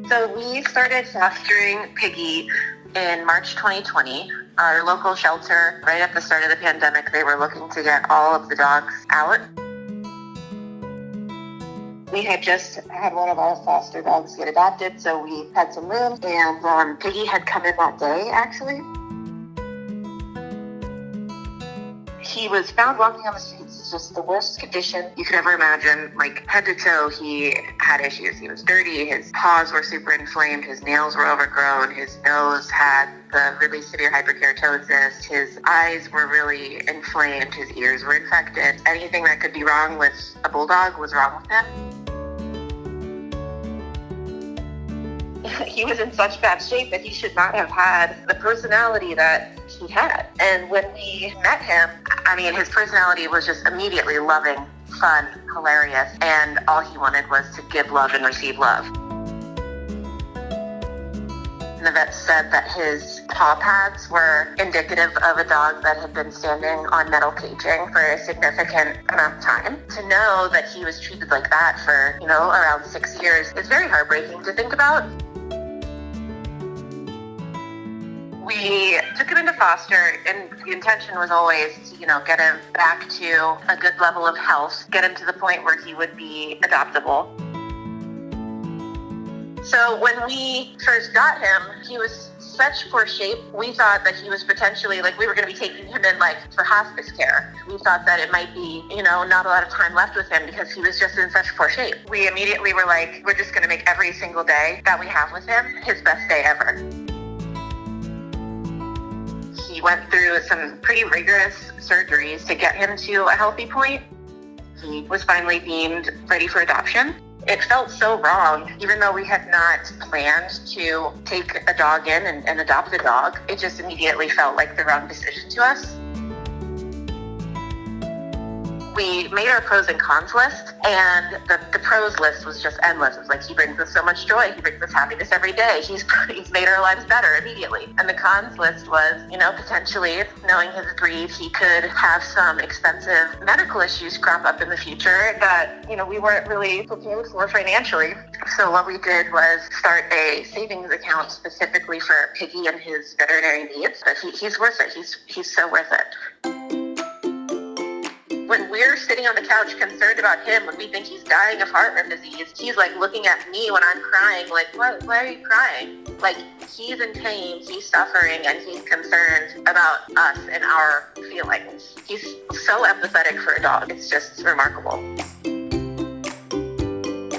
So we started fostering Piggie in March 2020. Our local shelter, right at the start of the pandemic, they were looking to get all of the dogs out. We had just had one of our foster dogs get adopted, so we had some room, and Piggie had come in that day, actually. He was found walking on the streets, just the worst condition you could ever imagine. Like, head to toe, he had issues. He was dirty, his paws were super inflamed, his nails were overgrown, his nose had the really severe hyperkeratosis, his eyes were really inflamed, his ears were infected. Anything that could be wrong with a bulldog was wrong with him. He was in such bad shape that he should not have had the personality that he had. And when we met him, I mean, his personality was just immediately loving, fun, hilarious, and all he wanted was to give love and receive love. And the vet said that his paw pads were indicative of a dog that had been standing on metal caging for a significant amount of time. To know that he was treated like that for, around 6 years is very heartbreaking to think about. We took him into foster, and the intention was always to, get him back to a good level of health, get him to the point where he would be adoptable. So when we first got him, he was such poor shape. We thought that he was potentially, we were going to be taking him in, for hospice care. We thought that it might be, not a lot of time left with him because he was just in such poor shape. We immediately were like, we're just going to make every single day that we have with him his best day ever. He went through some pretty rigorous surgeries to get him to a healthy point. He was finally deemed ready for adoption. It felt so wrong, even though we had not planned to take a dog in and adopt a dog. It just immediately felt like the wrong decision to us. We made our pros and cons list, and the pros list was just endless. It was like, he brings us so much joy, he brings us happiness every day, he's made our lives better immediately. And the cons list was, potentially, knowing his breed, he could have some expensive medical issues crop up in the future that, we weren't really prepared for financially. So what we did was start a savings account specifically for Piggie and his veterinary needs. But he's worth it. He's so worth it. When we're sitting on the couch concerned about him, when we think he's dying of heart disease, he's looking at me when I'm crying, what? Why are you crying? He's in pain, he's suffering, and he's concerned about us and our feelings. He's so empathetic for a dog. It's just remarkable.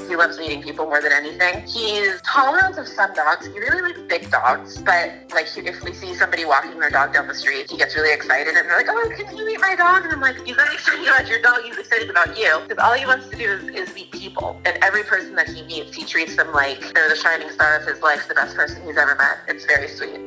He loves meeting people more than anything. He's tolerant of some dogs. He really likes big dogs, but if we see somebody walking their dog down the street, he gets really excited and they're like, oh, can you meet my dog? And I'm like, he's not excited about your dog, he's excited about you. Because all he wants to do is meet people. And every person that he meets, he treats them like they're the shining star of his life, the best person he's ever met. It's very sweet.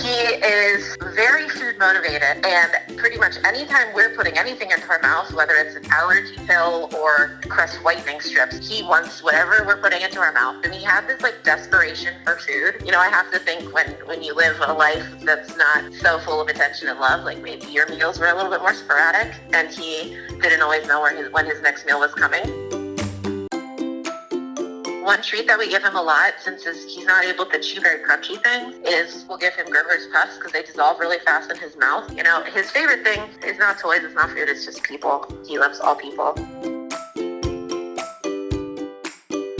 He is very food motivated, and pretty much anytime we're putting anything into our mouth, whether it's an allergy pill or Crest whitening strips, he wants whatever we're putting into our mouth. And he had this desperation for food. I have to think when you live a life that's not so full of attention and love, maybe your meals were a little bit more sporadic, and he didn't always know when his next meal was coming. One treat that we give him a lot, since he's not able to chew very crunchy things, is we'll give him Gerber's Puffs because they dissolve really fast in his mouth. His favorite thing is not toys, it's not food, it's just people. He loves all people.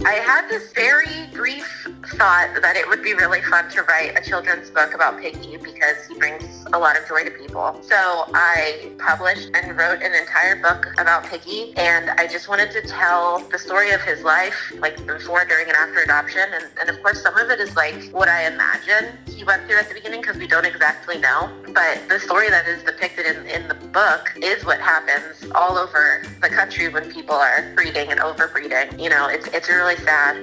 I had this very brief thought that it would be really fun to write a children's book about Piggie because he brings a lot of joy to people. So I published and wrote an entire book about Piggie, and I just wanted to tell the story of his life, before, during, and after adoption. And of course, some of it is what I imagine he went through at the beginning because we don't exactly know. But the story that is depicted in the book is what happens all over the country when people are breeding and overbreeding. It's really sad.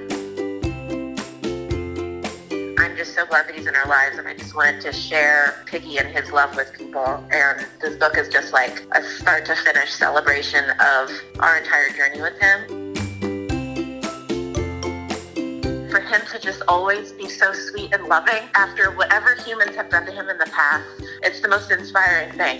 I'm just so glad that he's in our lives, and I just wanted to share Piggie and his love with people. And this book is just a start to finish celebration of our entire journey with him. For him to just always be so sweet and loving after whatever humans have done to him in the past, it's the most inspiring thing.